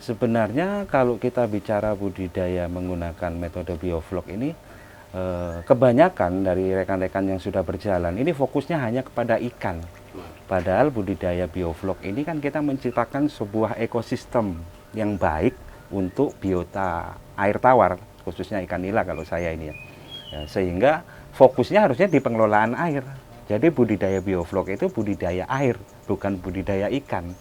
Sebenarnya kalau kita bicara budidaya menggunakan metode bioflok ini, kebanyakan dari rekan-rekan yang sudah berjalan ini fokusnya hanya kepada ikan. Padahal budidaya bioflok ini kan kita menciptakan sebuah ekosistem yang baik untuk biota air tawar, khususnya ikan nila kalau saya ini ya. Sehingga fokusnya harusnya di pengelolaan air. Jadi budidaya bioflok itu budidaya air, bukan budidaya ikan.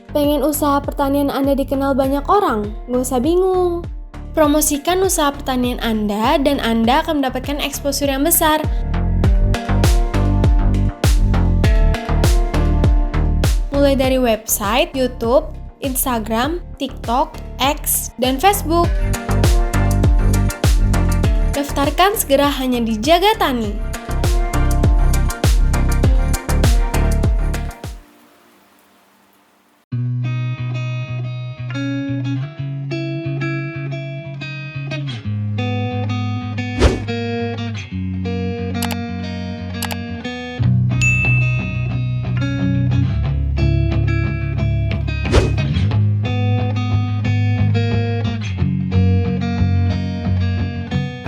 Pengen usaha pertanian Anda dikenal banyak orang? Nggak usah bingung. Promosikan usaha pertanian Anda dan Anda akan mendapatkan exposure yang besar. Mulai dari website, YouTube, Instagram, TikTok, X, dan Facebook. Daftarkan segera hanya di Jaga Tani.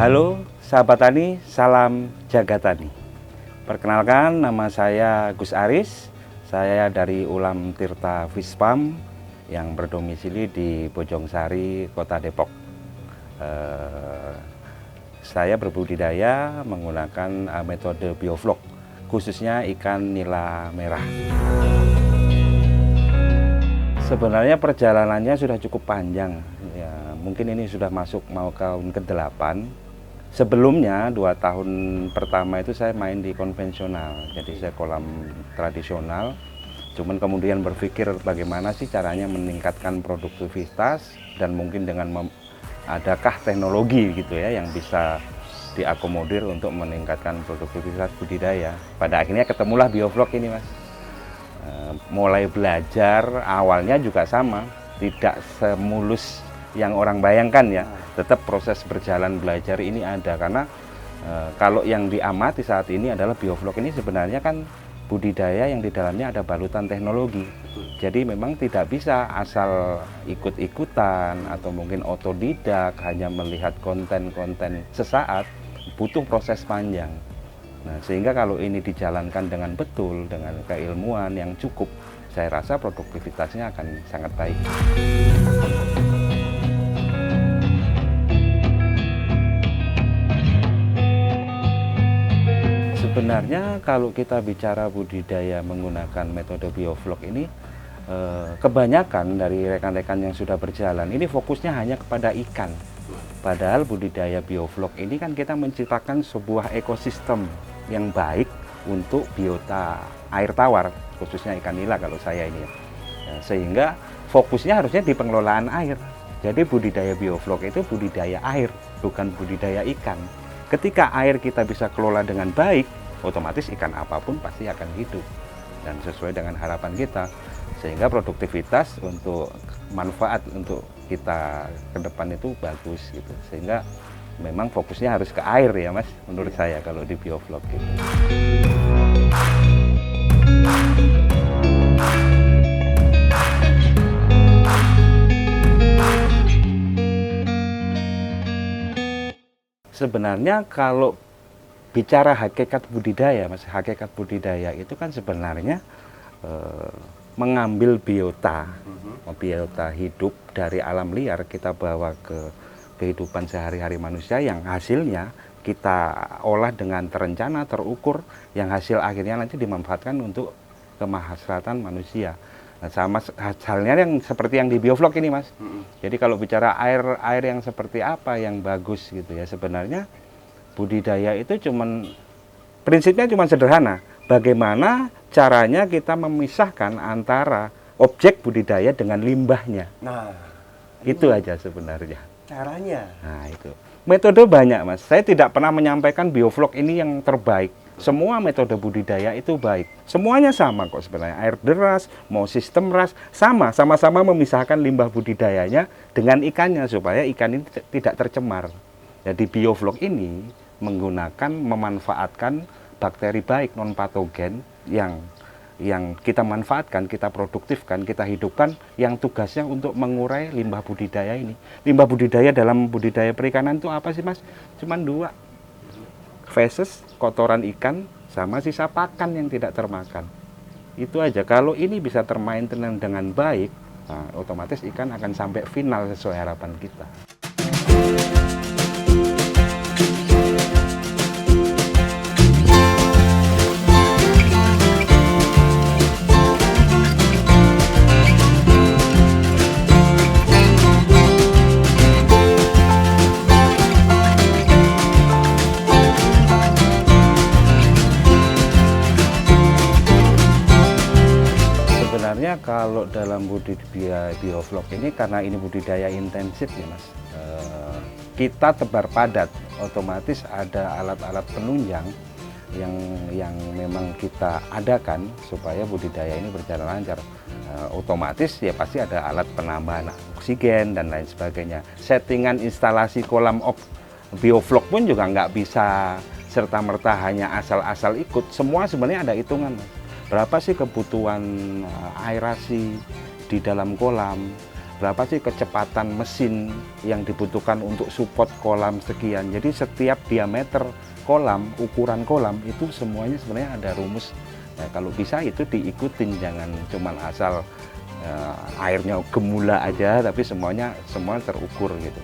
Halo sahabat tani, salam Jaga Tani. Perkenalkan, nama saya Gus Aris. Saya dari Ulam Tirta Fish Farm yang berdomisili di Bojongsari, Kota Depok. Saya berbudidaya menggunakan metode bioflok, khususnya ikan nila merah. Sebenarnya perjalanannya sudah cukup panjang. Ya, mungkin ini sudah masuk mau tahun ke-8. Sebelumnya 2 tahun pertama itu saya main di konvensional, jadi saya kolam tradisional. Cuman kemudian berpikir bagaimana sih caranya meningkatkan produktivitas dan mungkin dengan adakah teknologi gitu ya yang bisa diakomodir untuk meningkatkan produktivitas budidaya. Pada akhirnya ketemulah bioflok ini, Mas. Mulai belajar awalnya juga sama, tidak semulus yang orang bayangkan ya. Tetap proses berjalan belajar ini ada, karena kalau yang diamati saat ini adalah bioflok ini sebenarnya kan budidaya yang di dalamnya ada balutan teknologi. Jadi memang tidak bisa asal ikut-ikutan atau mungkin otodidak hanya melihat konten-konten sesaat, butuh proses panjang. Nah, sehingga kalau ini dijalankan dengan betul, dengan keilmuan yang cukup, saya rasa produktivitasnya akan sangat baik. Sebenarnya kalau kita bicara budidaya menggunakan metode bioflok ini, kebanyakan dari rekan-rekan yang sudah berjalan ini fokusnya hanya kepada ikan. Padahal budidaya bioflok ini kan kita menciptakan sebuah ekosistem yang baik untuk biota air tawar, khususnya ikan nila kalau saya ini ya. Sehingga fokusnya harusnya di pengelolaan air. Jadi budidaya bioflok itu budidaya air, bukan budidaya ikan. Ketika air kita bisa kelola dengan baik, otomatis ikan apapun pasti akan hidup dan sesuai dengan harapan kita, sehingga produktivitas untuk manfaat untuk kita ke depan itu bagus gitu. Sehingga memang fokusnya harus ke air ya, Mas, menurut saya kalau di bioflok gitu. Sebenarnya kalau bicara hakikat budidaya, Mas, hakikat budidaya itu kan sebenarnya mengambil biota hidup dari alam liar kita bawa ke kehidupan sehari-hari manusia, yang hasilnya kita olah dengan terencana, terukur, yang hasil akhirnya nanti dimanfaatkan untuk kemaslahatan manusia. Nah, sama halnya yang seperti yang di bioflok ini, Mas. Jadi kalau bicara air yang seperti apa yang bagus gitu ya, sebenarnya budidaya itu prinsipnya cuma sederhana. Bagaimana caranya kita memisahkan antara objek budidaya dengan limbahnya. Nah, itu aja sebenarnya caranya. Nah, itu metode banyak, Mas. Saya tidak pernah menyampaikan bioflok ini yang terbaik. Semua metode budidaya itu baik. Semuanya sama kok sebenarnya. Air deras, mau sistem ras, sama-sama memisahkan limbah budidayanya dengan ikannya supaya ikan ini tidak tercemar. Jadi bioflok ini memanfaatkan bakteri baik non patogen yang kita manfaatkan, kita produktifkan, kita hidupkan, yang tugasnya untuk mengurai limbah budidaya ini. Limbah budidaya dalam budidaya perikanan itu apa sih Mas? Cuman 2, feces, kotoran ikan, sama sisa pakan yang tidak termakan. Itu aja. Kalau ini bisa termainten dengan baik, nah, otomatis ikan akan sampai final sesuai harapan kita. Sebenarnya kalau dalam budidaya bioflok ini, karena ini budidaya intensif ya Mas, kita tebar padat, otomatis ada alat-alat penunjang yang memang kita adakan supaya budidaya ini berjalan lancar. Otomatis ya pasti ada alat penambahan oksigen dan lain sebagainya. Settingan instalasi kolam bioflok pun juga nggak bisa serta-merta hanya asal-asal ikut. Semua sebenarnya ada hitungan Mas. Berapa sih kebutuhan aerasi di dalam kolam, berapa sih kecepatan mesin yang dibutuhkan untuk support kolam sekian. Jadi setiap diameter kolam, ukuran kolam itu semuanya sebenarnya ada rumus. Nah, kalau bisa itu diikutin, jangan cuma asal airnya gemula aja, tapi semua terukur gitu.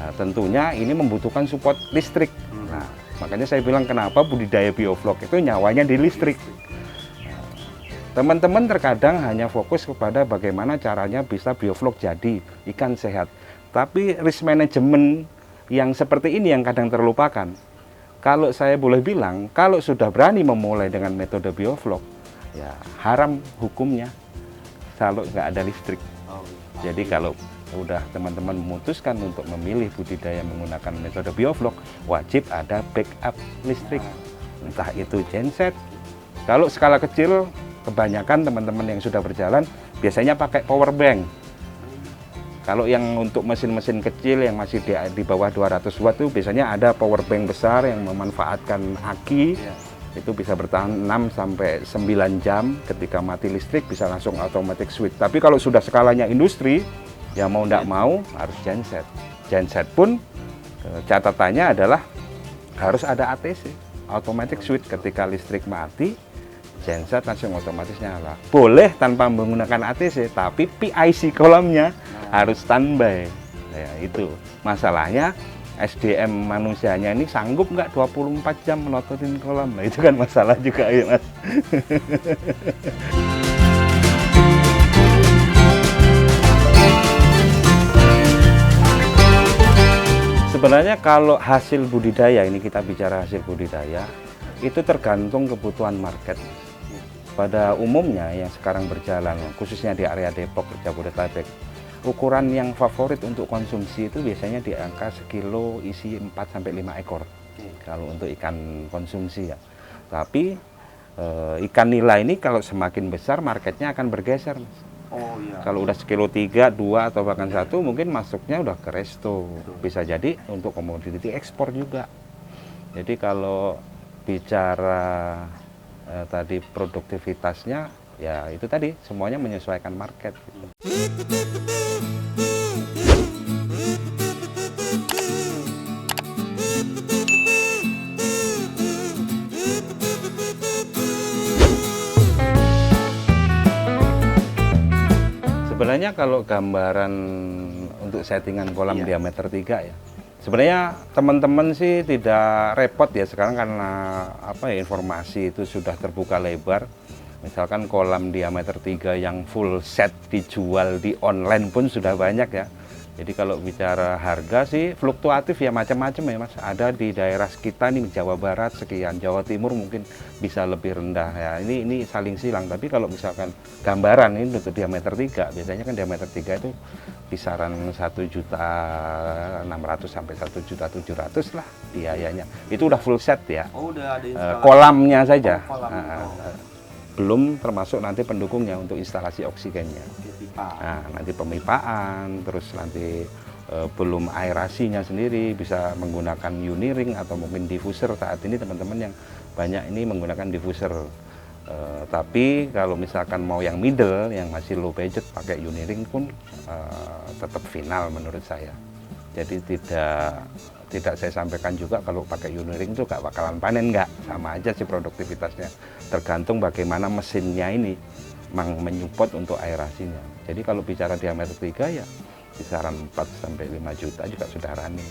Nah, tentunya ini membutuhkan support listrik. Nah, makanya saya bilang kenapa budidaya bioflok itu nyawanya di listrik. Teman-teman terkadang hanya fokus kepada bagaimana caranya bisa bioflok jadi ikan sehat. Tapi risk management yang seperti ini yang kadang terlupakan. Kalau saya boleh bilang, kalau sudah berani memulai dengan metode bioflok, ya haram hukumnya kalau nggak ada listrik. Jadi kalau udah teman-teman memutuskan untuk memilih budidaya menggunakan metode bioflok, wajib ada backup listrik. Entah itu genset. Kalau skala kecil, kebanyakan teman-teman yang sudah berjalan biasanya pakai power bank. Kalau yang untuk mesin-mesin kecil yang masih di bawah 200 watt itu biasanya ada power bank besar yang memanfaatkan aki. Itu bisa bertahan 6 sampai 9 jam, ketika mati listrik bisa langsung automatic switch. Tapi kalau sudah skalanya industri, ya mau tidak mau harus genset. Genset pun catatannya adalah harus ada ATC, automatic switch. Ketika listrik mati, genset langsung otomatis nyala. Boleh tanpa menggunakan ATC, tapi PIC kolamnya harus standby. Ya, itu masalahnya. SDM manusianya ini sanggup nggak 24 jam melototin kolam. Nah, itu kan masalah juga ya Mas. Sebenarnya kalau hasil budidaya, ini kita bicara hasil budidaya, itu tergantung kebutuhan market. Pada umumnya yang sekarang berjalan, khususnya di area Depok, Jabodetabek, ukuran yang favorit untuk konsumsi itu biasanya di angka sekilo isi 4-5 ekor. Kalau untuk ikan konsumsi ya. Tapi ikan nila ini kalau semakin besar marketnya akan bergeser. Oh, iya. Kalau udah sekilo 3, 2 atau bahkan 1 mungkin masuknya udah ke resto. Bisa jadi untuk komoditi ekspor juga. Jadi kalau bicara tadi produktivitasnya, ya itu tadi semuanya menyesuaikan market. Sebenarnya kalau gambaran untuk settingan kolam diameter 3 ya, sebenarnya teman-teman sih tidak repot ya sekarang karena informasi itu sudah terbuka lebar. Misalkan kolam diameter 3 yang full set dijual di online pun sudah banyak ya. Jadi kalau bicara harga sih fluktuatif ya, macam-macam ya Mas. Ada di daerah kita nih, Jawa Barat sekian, Jawa Timur mungkin bisa lebih rendah ya. Ini saling silang. Tapi kalau misalkan gambaran ini untuk diameter 3, biasanya kan diameter 3 itu kisaran 1.600.000 sampai 1.700.000 lah biayanya. Itu udah full set ya. Oh, udah ada kolamnya saja. kolam. Belum termasuk nanti pendukungnya untuk instalasi oksigennya. Nah, nanti pemipaan, terus nanti belum aerasinya sendiri, bisa menggunakan uniring atau mungkin diffuser. Saat ini teman-teman yang banyak ini menggunakan diffuser. Tapi kalau misalkan mau yang middle, yang masih low budget pakai uniring pun tetap final menurut saya. Jadi tidak saya sampaikan juga kalau pakai uniring itu gak bakalan panen, enggak, sama aja sih produktivitasnya. Tergantung bagaimana mesinnya ini menyupport untuk aerasinya. Jadi kalau bicara diameter 3 ya kisaran 4 sampai 5 juta juga sudah running.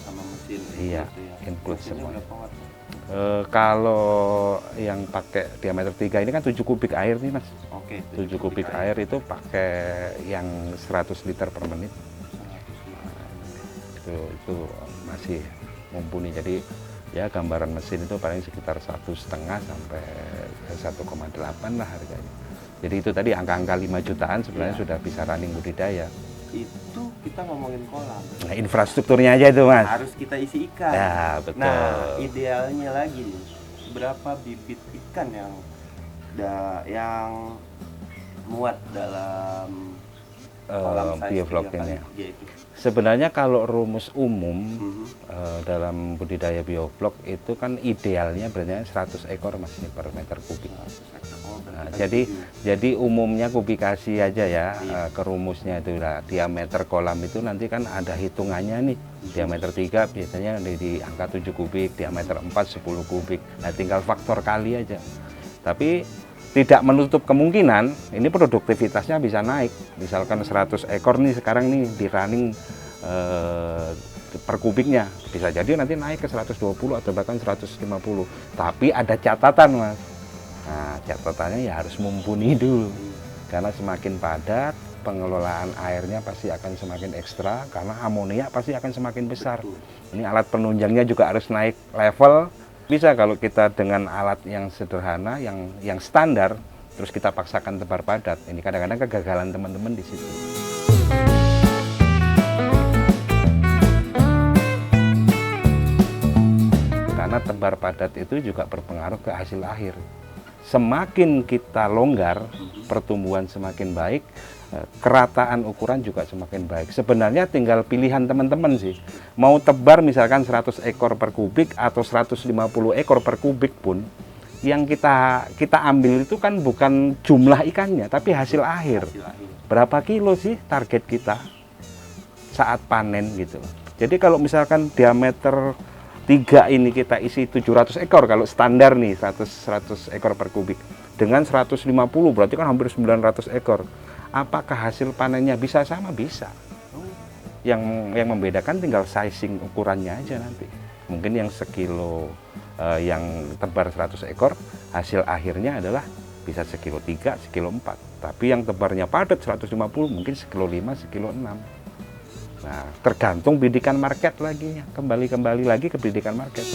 Sama mesin. Iya, gitu ya. include Mesinnya semua. berapa watt? Kalau yang pakai diameter 3 ini kan 7 kubik air nih Mas. Oke. 7 kubik air itu pakai yang 100 liter per menit. Itu masih mumpuni. Jadi ya gambaran mesin itu paling sekitar 1,5 sampai 1,8 lah harganya. Jadi itu tadi angka-angka 5 jutaan sebenarnya Iya. sudah bisa running budidaya. Itu kita ngomongin kolam. Nah, infrastrukturnya aja itu Mas. Harus kita isi ikan. Ya, betul. Nah, idealnya lagi nih, berapa bibit ikan yang muat dalam kolam size bioflok 3 ini. kali 3 itu? Sebenarnya kalau rumus umum Mhm. dalam budidaya bioflok itu kan idealnya berarti 100 ekor Mas per meter kubik. Oh, Nah, berarti jadi umumnya kubikasi aja ya, Iya. ke rumusnya itu lah. Diameter kolam itu nanti kan ada hitungannya nih. Diameter 3 biasanya di angka 7 kubik, diameter 4 10 kubik. Nah, tinggal faktor kali aja. Tapi tidak menutup kemungkinan ini produktivitasnya bisa naik. Misalkan 100 ekor nih sekarang nih di running per kubiknya. Bisa jadi nanti naik ke 120 atau bahkan 150. Tapi ada catatan Mas. Nah, catatannya ya harus mumpuni dulu. Karena semakin padat, pengelolaan airnya pasti akan semakin ekstra, karena amonia pasti akan semakin besar. Ini alat penunjangnya juga harus naik level. Bisa kalau kita dengan alat yang sederhana, yang standar, terus kita paksakan tebar padat. Ini kadang-kadang kegagalan teman-teman di situ. Karena tebar padat itu juga berpengaruh ke hasil akhir. Semakin kita longgar, pertumbuhan semakin baik, kerataan ukuran juga semakin baik. Sebenarnya tinggal pilihan teman-teman sih. Mau tebar misalkan 100 ekor per kubik atau 150 ekor per kubik pun, yang kita ambil itu kan bukan jumlah ikannya, tapi hasil akhir. Berapa kilo sih target kita saat panen gitu. Jadi kalau misalkan diameter 3 ini kita isi 700 ekor kalau standar nih 100 ekor per kubik dengan 150 berarti kan hampir 900 ekor. Apakah hasil panennya bisa sama? Bisa. Yang membedakan tinggal sizing ukurannya aja nanti. Mungkin yang sekilo yang tebar 100 ekor hasil akhirnya adalah bisa sekilo 3, sekilo 4. Tapi yang tebarnya padat 150 mungkin sekilo 5, sekilo 6. Nah, tergantung bidikan market lagi, kembali lagi ke bidikan market.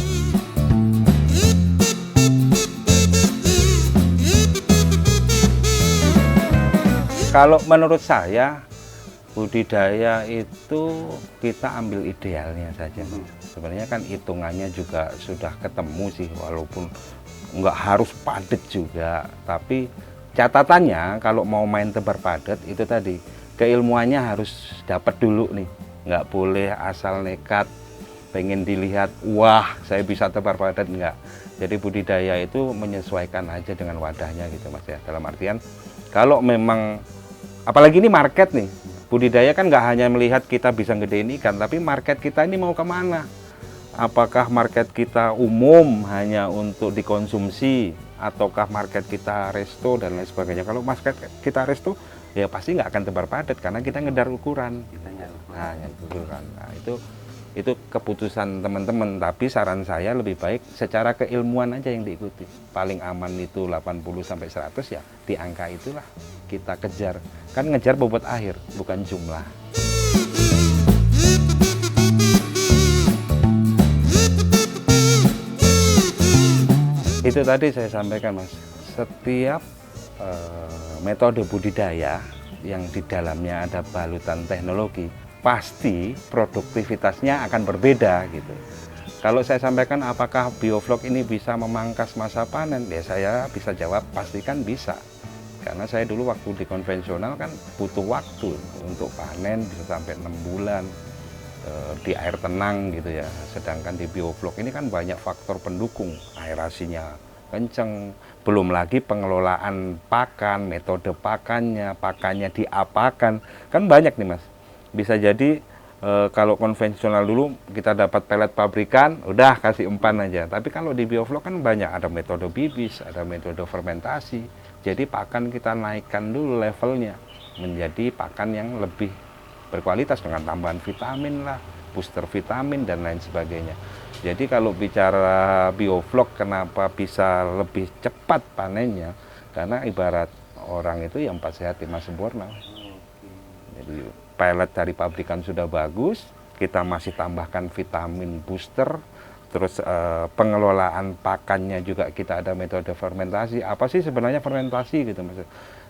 Kalau menurut saya, budidaya itu kita ambil idealnya saja. Sebenarnya kan hitungannya juga sudah ketemu sih, walaupun nggak harus padat juga. Tapi catatannya kalau mau main tebar padat itu tadi, keilmuannya harus dapat dulu nih, nggak boleh asal nekat pengen dilihat, wah saya bisa tebar padat, enggak. Jadi budidaya itu menyesuaikan aja dengan wadahnya gitu Mas ya, dalam artian kalau memang, apalagi ini market nih, budidaya kan nggak hanya melihat kita bisa gedein ikan, tapi market kita ini mau kemana. Apakah market kita umum hanya untuk dikonsumsi, ataukah market kita resto dan lain sebagainya. Kalau market kita resto, ya pasti nggak akan tebar padat karena kita ngedar ukuran. Nah, ukuran. Nah, itu keputusan teman-teman. Tapi saran saya lebih baik secara keilmuan aja yang diikuti. Paling aman itu 80 sampai 100 ya di angka itulah kita kejar. Kan ngejar bobot akhir, bukan jumlah. Itu tadi saya sampaikan Mas, setiap metode budidaya yang di dalamnya ada balutan teknologi, pasti produktivitasnya akan berbeda gitu. Kalau saya sampaikan apakah bioflok ini bisa memangkas masa panen, ya saya bisa jawab pastikan bisa. Karena saya dulu waktu di konvensional kan butuh waktu untuk panen bisa sampai 6 bulan di air tenang gitu ya. Sedangkan di bioflok ini kan banyak faktor pendukung, aerasinya kenceng, belum lagi pengelolaan pakan, metode pakannya diapakan, kan banyak nih Mas. Bisa jadi kalau konvensional dulu kita dapat pelet pabrikan, udah kasih umpan aja. Tapi kalau di bioflok kan banyak, ada metode bibis, ada metode fermentasi. Jadi pakan kita naikkan dulu levelnya menjadi pakan yang lebih berkualitas dengan tambahan vitamin lah, booster vitamin dan lain sebagainya. Jadi kalau bicara bioflok kenapa bisa lebih cepat panennya? Karena ibarat orang itu yang 4 sehat 5 sempurna. Jadi pelet dari pabrikan sudah bagus, kita masih tambahkan vitamin booster, terus pengelolaan pakannya juga kita ada metode fermentasi. Apa sih sebenarnya fermentasi gitu Mas?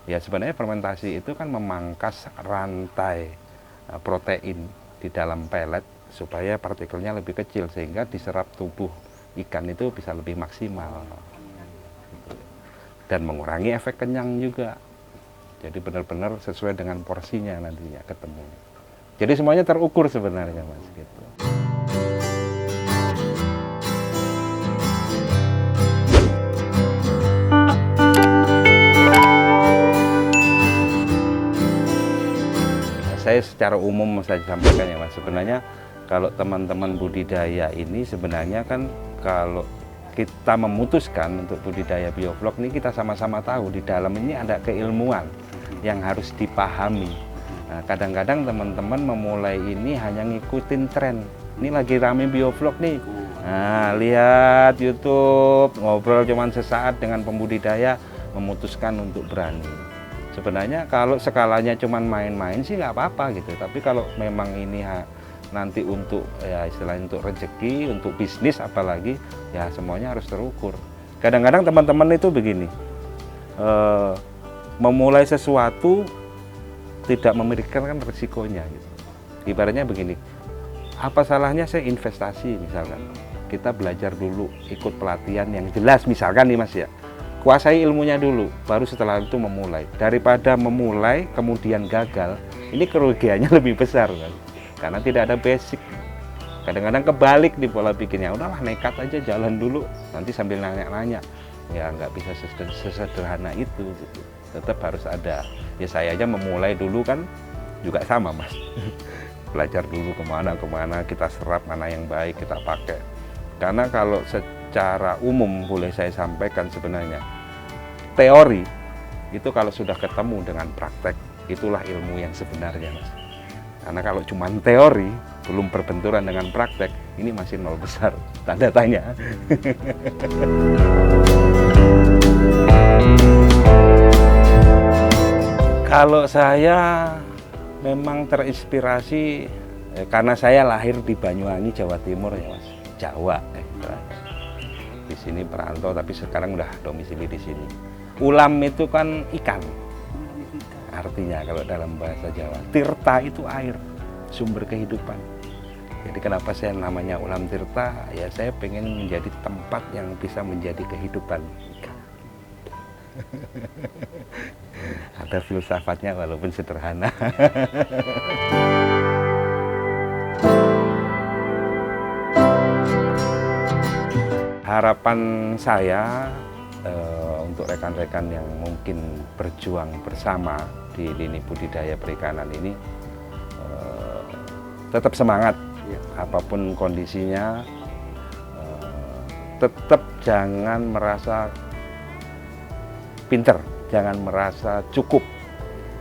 Ya sebenarnya fermentasi itu kan memangkas rantai protein di dalam pelet supaya partikelnya lebih kecil sehingga diserap tubuh ikan itu bisa lebih maksimal dan mengurangi efek kenyang juga. Jadi benar-benar sesuai dengan porsinya nantinya ketemu. Jadi semuanya terukur sebenarnya Mas gitu. Saya secara umum saja sampaikan ya Mas, sebenarnya kalau teman-teman budidaya ini sebenarnya kan kalau kita memutuskan untuk budidaya bioflok ini kita sama-sama tahu di dalam ini ada keilmuan yang harus dipahami. Nah, kadang-kadang teman-teman memulai ini hanya ngikutin tren. Ini lagi rame bioflok nih. Nah, lihat YouTube, ngobrol cuman sesaat dengan pembudidaya, memutuskan untuk berani. Sebenarnya kalau skalanya cuman main-main sih nggak apa-apa gitu. Tapi kalau memang ini nanti untuk ya istilahnya untuk rezeki, untuk bisnis apalagi, ya semuanya harus terukur. Kadang-kadang teman-teman itu begini, memulai sesuatu tidak memikirkan risikonya gitu. Ibaratnya begini, apa salahnya saya investasi misalkan, kita belajar dulu, ikut pelatihan yang jelas misalkan nih Mas ya, kuasai ilmunya dulu, baru setelah itu memulai. Daripada memulai kemudian gagal, ini kerugiannya lebih besar kan, karena tidak ada basic. Kadang-kadang kebalik di pola pikirnya, udahlah nekat aja jalan dulu, nanti sambil nanya-nanya. Ya nggak bisa sesederhana itu gitu. Tetap harus ada. Ya saya aja memulai dulu kan juga sama Mas. Belajar dulu kemana kita serap mana yang baik kita pakai. Karena kalau secara umum boleh saya sampaikan sebenarnya teori itu kalau sudah ketemu dengan praktek itulah ilmu yang sebenarnya Mas. Karena kalau cuma teori belum berbenturan dengan praktek ini masih nol besar, tanda tanya. Kalau saya memang terinspirasi karena saya lahir di Banyuwangi, Jawa Timur ya Mas, Jawa. Di sini perantau tapi sekarang udah domisili di sini. Ulam itu kan ikan, artinya kalau dalam bahasa Jawa. Tirta itu air, sumber kehidupan. Jadi kenapa saya namanya Ulam Tirta? Ya saya pengen menjadi tempat yang bisa menjadi kehidupan ikan. Ada filsafatnya walaupun sederhana. Harapan saya untuk rekan-rekan yang mungkin berjuang bersama di lini budidaya perikanan ini tetap semangat ya, apapun kondisinya, tetap jangan merasa pinter, jangan merasa cukup,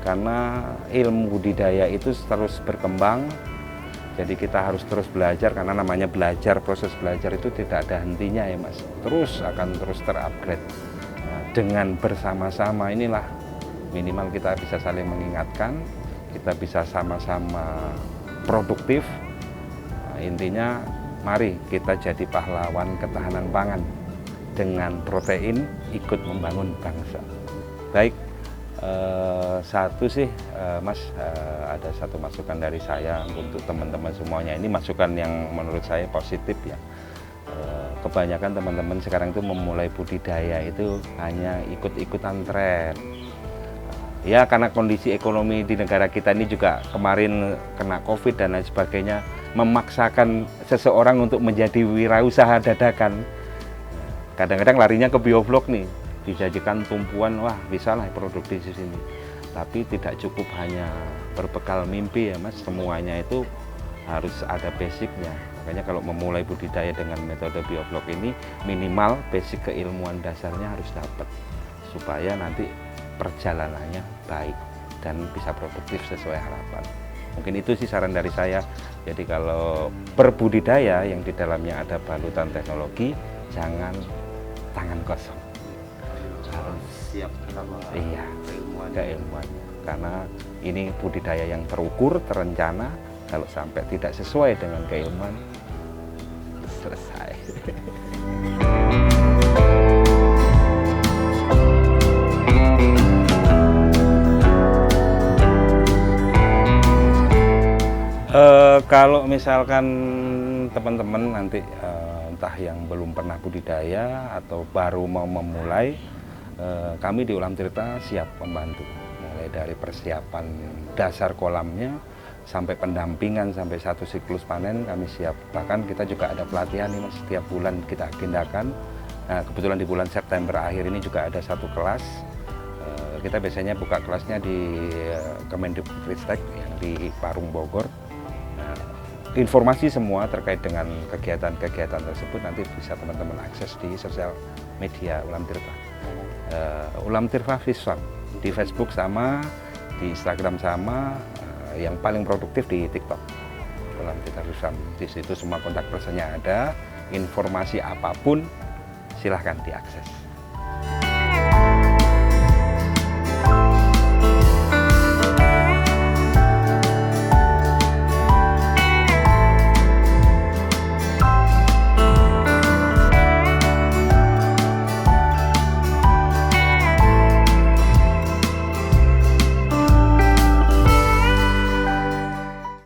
karena ilmu budidaya itu terus berkembang. Jadi kita harus terus belajar, karena namanya belajar, proses belajar itu tidak ada hentinya ya Mas, akan terus terupgrade. Nah, dengan bersama-sama inilah minimal kita bisa saling mengingatkan, kita bisa sama-sama produktif. Nah, intinya mari kita jadi pahlawan ketahanan pangan dengan protein, ikut membangun bangsa. Baik, satu sih Mas, ada satu masukan dari saya untuk teman-teman semuanya. Ini masukan yang menurut saya positif ya. Kebanyakan teman-teman sekarang itu memulai budidaya itu hanya ikut-ikutan tren. Ya karena kondisi ekonomi di negara kita ini juga kemarin kena COVID dan lain sebagainya, memaksakan seseorang untuk menjadi wirausaha dadakan. Kadang-kadang larinya ke bioblok nih, dijajikan tumpuan, wah bisa lah produktif di sini. Tapi tidak cukup hanya berbekal mimpi ya Mas, semuanya itu harus ada basicnya. Makanya kalau memulai budidaya dengan metode bioblok ini, minimal basic keilmuan dasarnya harus dapat, supaya nanti perjalanannya baik dan bisa produktif sesuai harapan. Mungkin itu sih saran dari saya. Jadi kalau berbudidaya yang di dalamnya ada balutan teknologi, jangan tangan kosong. Harus siap sama Iya, keilmuannya. keilmuannya. Karena ini budidaya yang terukur, terencana. Kalau sampai tidak sesuai dengan keilmuan, selesai. Kalau misalkan teman-teman nanti entah yang belum pernah budidaya atau baru mau memulai, kami di Ulam Tirta siap membantu, mulai dari persiapan dasar kolamnya sampai pendampingan sampai satu siklus panen kami siap. Bahkan kita juga ada pelatihan nih Mas, setiap bulan kita agendakan. Nah, kebetulan di bulan September akhir ini juga ada satu kelas. Kita biasanya buka kelasnya di Kemendikbudristek yang di Parung Bogor. Informasi semua terkait dengan kegiatan-kegiatan tersebut nanti bisa teman-teman akses di sosial media Ulam Tirta. Ulam Tirta Visual di Facebook sama, di Instagram sama, yang paling produktif di TikTok. Ulam Tirta Visual. Di situ semua kontak personnya ada, informasi apapun silahkan diakses.